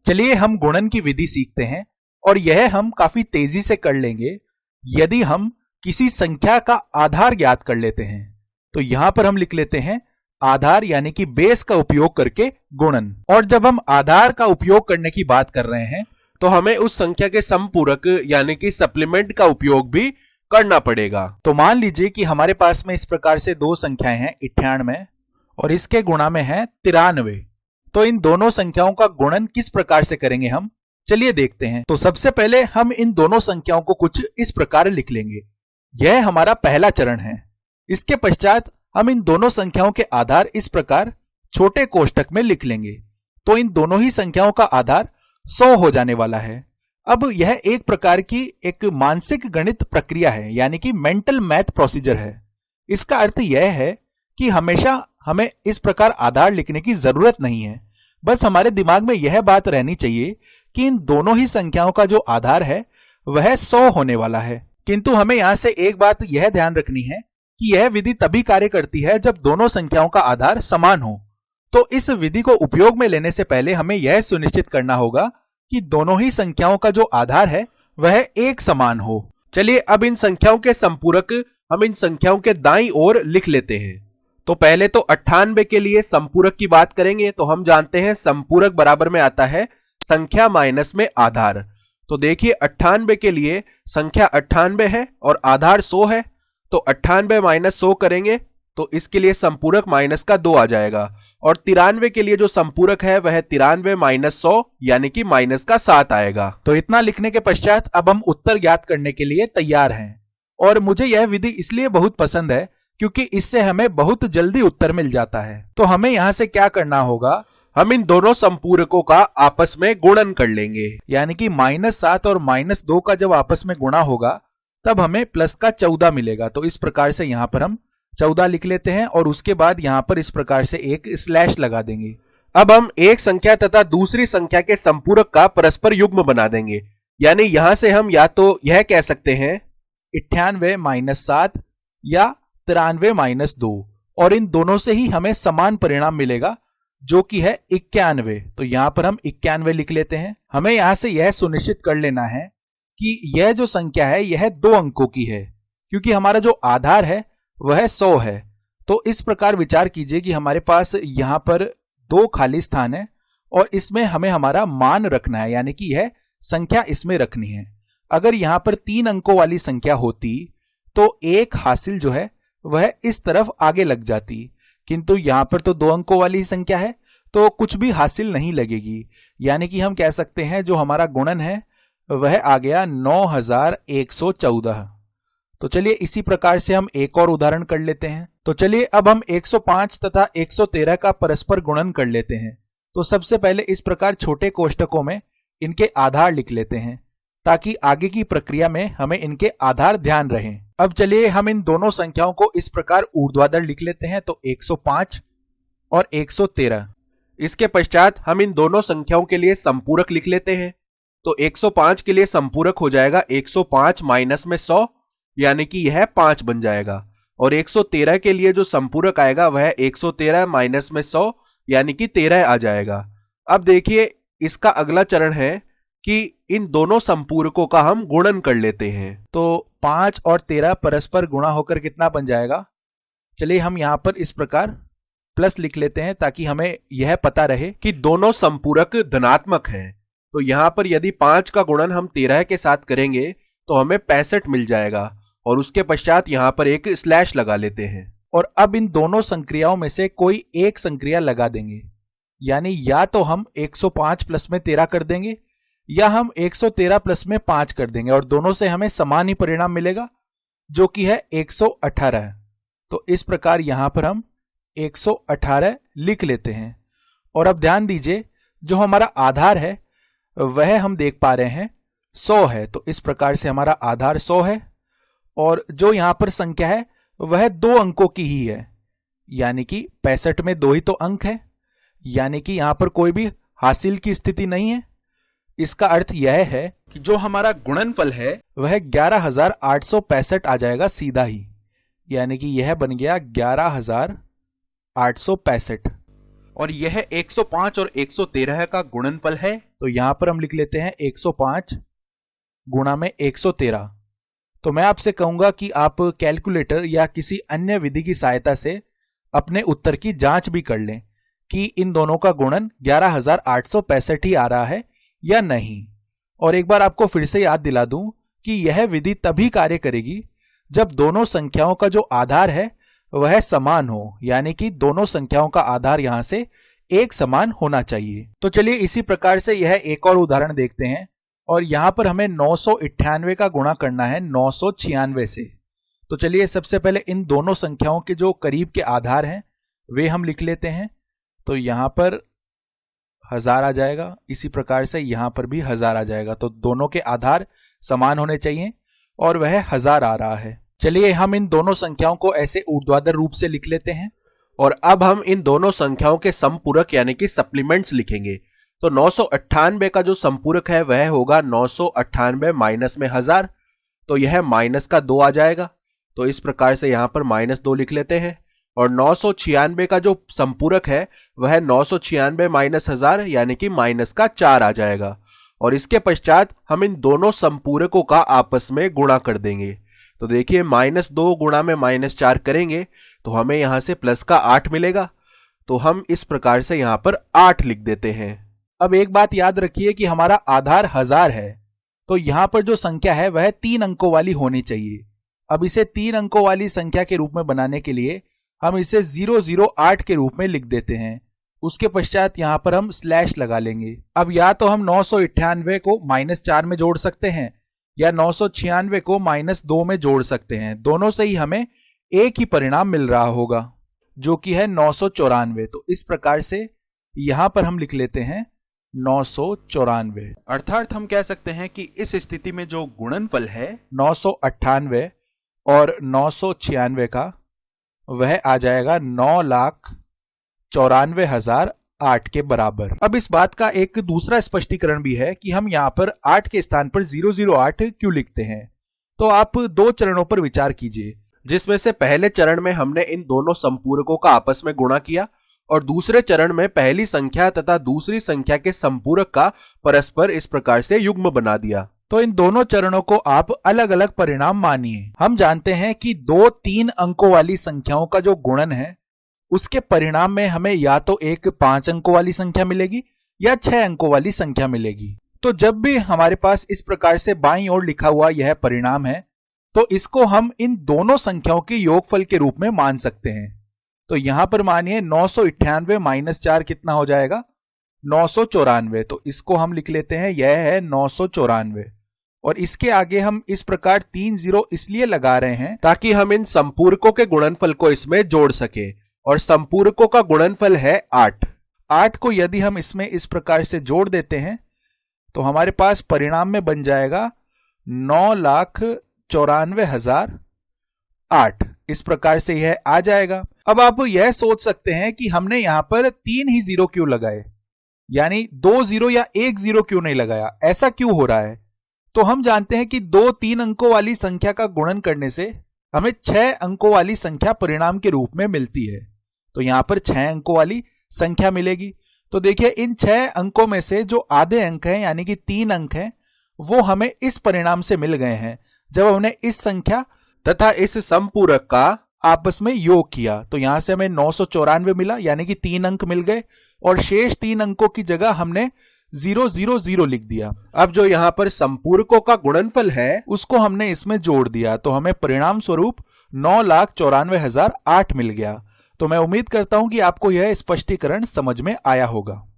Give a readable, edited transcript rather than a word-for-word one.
चलिए हम गुणन की विधि सीखते हैं और यह हम काफी तेजी से कर लेंगे यदि हम किसी संख्या का आधार ज्ञात कर लेते हैं। तो यहां पर हम लिख लेते हैं आधार यानी कि बेस का उपयोग करके गुणन। और जब हम आधार का उपयोग करने की बात कर रहे हैं तो हमें उस संख्या के समपूरक यानी कि सप्लीमेंट का उपयोग भी करना पड़ेगा। तो मान लीजिए कि हमारे पास में इस प्रकार से दो संख्याएं हैं 98 और इसके गुणा में है 93। तो इन दोनों संख्याओं का गुणन किस प्रकार से करेंगे हम, चलिए देखते हैं। तो सबसे पहले हम इन दोनों संख्याओं को कुछ इस प्रकार लिख लेंगे। यह हमारा पहला चरण है। इसके पश्चात हम इन दोनों संख्याओं के आधार इस प्रकार छोटे कोष्टक में लिख लेंगे। तो इन दोनों ही संख्याओं का आधार 100 हो जाने वाला है। अब यह एक प्रकार की एक मानसिक गणित प्रक्रिया है यानी कि मेंटल मैथ प्रोसीजर है। इसका अर्थ यह है कि हमेशा हमें इस प्रकार आधार लिखने की जरूरत नहीं है। बस हमारे दिमाग में यह बात रहनी चाहिए कि इन दोनों ही संख्याओं का जो आधार है वह 100 होने वाला है। किंतु हमें यहां से एक बात यह ध्यान रखनी है कि यह विधि तभी कार्य करती है जब दोनों संख्याओं का आधार समान हो। तो इस विधि को उपयोग में लेने से पहले हमें यह सुनिश्चित करना होगा कि दोनों ही संख्याओं का जो आधार है वह एक समान हो। चलिए अब इन संख्याओं के संपूरक हम इन संख्याओं के दाईं ओर लिख लेते हैं। तो पहले तो 98 के लिए संपूरक की बात करेंगे। तो हम जानते हैं संपूरक बराबर में आता है संख्या माइनस में आधार। तो देखिए 98 के लिए संख्या 98 है और आधार 100 है। तो 98 माइनस 100 करेंगे तो इसके लिए संपूरक माइनस का 2 आ जाएगा। और 93 के लिए जो संपूरक है वह 93 माइनस 100 यानी कि माइनस का 7 आएगा। तो इतना लिखने के पश्चात अब हम उत्तर ज्ञात करने के लिए तैयार हैं। और मुझे यह विधि इसलिए बहुत पसंद है क्योंकि इससे हमें बहुत जल्दी उत्तर मिल जाता है। तो हमें यहां से क्या करना होगा, हम इन दोनों संपूरकों का आपस में गुणन कर लेंगे। यानी कि -7 और -2 का जब आपस में गुणा होगा तब हमें प्लस का 14 मिलेगा। तो इस प्रकार से यहां पर हम 14 लिख लेते हैं और उसके बाद यहां पर इस प्रकार से एक स्लैश लगा देंगे। अब हम एक संख्या तथा दूसरी संख्या के संपूरक का परस्पर युग्म बना देंगे। यानी यहां से हम या तो यह कह सकते हैं 98 - 7 या 93 - 2 और इन दोनों से ही हमें समान परिणाम मिलेगा जो कि है 91। तो यहां पर हम 91 लिख लेते हैं। हमें यहां से यह सुनिश्चित कर लेना है कि यह जो संख्या है यह 2 अंकों की है क्योंकि हमारा जो आधार है वह 100 है। तो इस प्रकार विचार कीजिए कि हमारे पास यहां पर 2 खाली स्थान है और इसमें हमें हमारा मान रखना है यानी कि यह संख्या इसमें रखनी है। अगर यहां पर 3 अंकों वाली संख्या होती तो एक हासिल जो है वह इस तरफ आगे लग जाती, किंतु यहां पर तो 2 अंकों वाली संख्या है तो कुछ भी हासिल नहीं लगेगी। यानी कि हम कह सकते हैं जो हमारा गुणन है वह आ गया 9114। तो चलिए इसी प्रकार से हम एक और उदाहरण कर लेते हैं। तो चलिए अब हम 105 तथा 113 का परस्पर गुणन कर लेते हैं। तो सबसे पहले इस प्रकार छोटे कोष्टकों में इनके आधार लिख लेते हैं ताकि आगे की प्रक्रिया में हमें इनके आधार ध्यान रहें। अब चलिए हम इन दोनों संख्याओं को इस प्रकार ऊर्ध्वाधर लिख लेते हैं। तो 105 और 113। इसके पश्चात हम इन दोनों संख्याओं के लिए संपूरक लिख लेते हैं। तो 105 के लिए संपूरक हो जाएगा 105 माइनस में 100 यानी कि यह 5 बन जाएगा। और 113 के लिए जो संपूरक आएगा वह 113 माइनस में 100 यानी कि 13 आ जाएगा। अब देखिए इसका अगला चरण है कि इन दोनों संपूरकों का हम गुणन कर लेते हैं। तो 5 और 13 परस्पर गुणा होकर कितना बन जाएगा, चलिए हम यहां पर इस प्रकार प्लस लिख लेते हैं ताकि हमें यह पता रहे कि दोनों संपूरक धनात्मक हैं। तो यहां पर यदि 5 का गुणन हम 13 के साथ करेंगे तो हमें 65 मिल जाएगा और उसके पश्चात यहां पर एक स्लैश लगा लेते हैं। और अब इन दोनों संक्रियाओं में से कोई एक संक्रिया लगा देंगे। यानी या तो हम 105 प्लस में 13 कर देंगे या हम 113 प्लस में 5 कर देंगे और दोनों से हमें समान ही परिणाम मिलेगा जो कि है 118। तो इस प्रकार यहां पर हम 118 लिख लेते हैं। और अब ध्यान दीजिए जो हमारा आधार है वह हम देख पा रहे हैं 100 है। तो इस प्रकार से हमारा आधार 100 है और जो यहां पर संख्या है वह 2 अंकों की ही है यानी कि 65 में 2 ही तो अंक है, यानी कि यहां पर कोई भी हासिल की स्थिति नहीं है। इसका अर्थ यह है कि जो हमारा गुणनफल है वह 11,865 आ जाएगा सीधा ही, यानी कि यह बन गया 11,865। और यह 105 और 113 का गुणनफल है। तो यहां पर हम लिख लेते हैं 105 गुणा में 113। तो मैं आपसे कहूंगा कि आप कैलकुलेटर या किसी अन्य विधि की सहायता से अपने उत्तर की जांच भी कर लें कि इन दोनों का गुणन 11,865 ही आ रहा है या नहीं। और एक बार आपको फिर से याद दिला दूं कि यह विधि तभी कार्य करेगी जब दोनों संख्याओं का जो आधार है वह समान हो, यानी कि दोनों संख्याओं का आधार यहां से एक समान होना चाहिए। तो चलिए इसी प्रकार से यह एक और उदाहरण देखते हैं। और यहां पर हमें 998 का गुणा करना है 996 से। तो चलिए सबसे पहले इन दोनों संख्याओं के जो करीब के आधार हैं वे हम लिख लेते हैं। तो यहां पर 1000 आ जाएगा, इसी प्रकार से यहां पर भी 1000 आ जाएगा। तो दोनों के आधार समान होने चाहिए और वह 1000 आ रहा है। चलिए हम इन दोनों संख्याओं को ऐसे ऊर्ध्वाधर रूप से लिख लेते हैं। और अब हम इन दोनों संख्याओं के समपूरक यानी कि सप्लीमेंट्स लिखेंगे। तो 998 का जो समपूरक है वह होगा 998 माइनस में 1000। तो यह माइनस का 2 आ जाएगा। तो इस प्रकार से यहां पर -2 लिख लेते हैं। और 996 का जो संपूरक है वह 996 माइनस 1000 यानी कि माइनस का 4 आ जाएगा। और इसके पश्चात हम इन दोनों संपूरकों का आपस में गुणा कर देंगे। तो देखिए -2 गुणा में -4 करेंगे तो हमें यहां से प्लस का 8 मिलेगा। तो हम इस प्रकार से यहां पर 8 लिख देते हैं। अब एक बात याद रखिए कि हमारा आधार 1000 है, तो यहां पर जो संख्या है वह 3 अंकों वाली होनी चाहिए। अब इसे 3 अंकों वाली संख्या के रूप में बनाने के लिए हम इसे 008 के रूप में लिख देते हैं। उसके पश्चात यहां पर हम स्लैश लगा लेंगे। अब या तो हम 998 को -4 में जोड़ सकते हैं या 996 को -2 में जोड़ सकते हैं। दोनों से ही हमें एक ही परिणाम मिल रहा होगा जो कि है 994। तो इस प्रकार से यहां पर हम लिख लेते हैं 994। अर्थात हम कह सकते हैं कि इस स्थिति में जो गुणनफल है 998 और 996 का वह आ जाएगा 9,94,008 के बराबर। अब इस बात का एक दूसरा स्पष्टीकरण भी है कि हम यहां पर 8 के स्थान पर 008 क्यों लिखते हैं। तो आप 2 चरणों पर विचार कीजिए, जिसमें से पहले चरण में हमने इन दोनों संपूरकों का आपस में गुणा किया और दूसरे चरण में पहली संख्या तथा दूसरी संख्या के संपूरक का परस्पर इस प्रकार से युग्म बना दिया। तो इन दोनों चरणों को आप अलग अलग परिणाम मानिए। हम जानते हैं कि 2-3 अंकों वाली संख्याओं का जो गुणन है उसके परिणाम में हमें या तो एक 5 अंकों वाली संख्या मिलेगी या 6 अंकों वाली संख्या मिलेगी। तो जब भी हमारे पास इस प्रकार से बाईं ओर लिखा हुआ यह परिणाम है तो इसको हम इन दोनों संख्याओं के योगफल के रूप में मान सकते हैं। तो यहां पर मानिए 998 माइनस 4 कितना हो जाएगा 994। तो इसको हम लिख लेते हैं, यह है 994। और इसके आगे हम इस प्रकार 3 0 इसलिए लगा रहे हैं ताकि हम इन संपूरकों के गुणनफल को इसमें जोड़ सके। और संपूरकों का गुणनफल है 8। 8 को यदि हम इसमें इस प्रकार से जोड़ देते हैं तो हमारे पास परिणाम में बन जाएगा 9,94,008। इस प्रकार से यह आ जाएगा। अब आप यह सोच सकते हैं कि हमने यहां पर 3 ही 0 क्यों लगाए, यानी 2 0 या 1 0 क्यों नहीं लगाया, ऐसा क्यों हो रहा है। तो हम जानते हैं कि 2-3 अंकों वाली संख्या का गुणन करने से हमें 6 अंकों वाली संख्या परिणाम के रूप में मिलती है। तो यहां पर 6 अंकों वाली संख्या मिलेगी। तो देखिए इन 6 अंकों में से जो आधे अंक हैं यानी कि 3 अंक हैं वो हमें इस परिणाम से मिल गए हैं जब हमने इस संख्या तथा इस संपूरक का आपस में योग किया। तो यहां से हमें 994 मिला यानी कि 3 अंक मिल गए और शेष 3 अंकों की जगह हमने 000 लिख दिया। अब जो यहां पर संपूरकों का गुणनफल है उसको हमने इसमें जोड़ दिया तो हमें परिणाम स्वरूप 9,94,008 मिल गया। तो मैं उम्मीद करता हूं कि आपको यह स्पष्टीकरण समझ में आया होगा।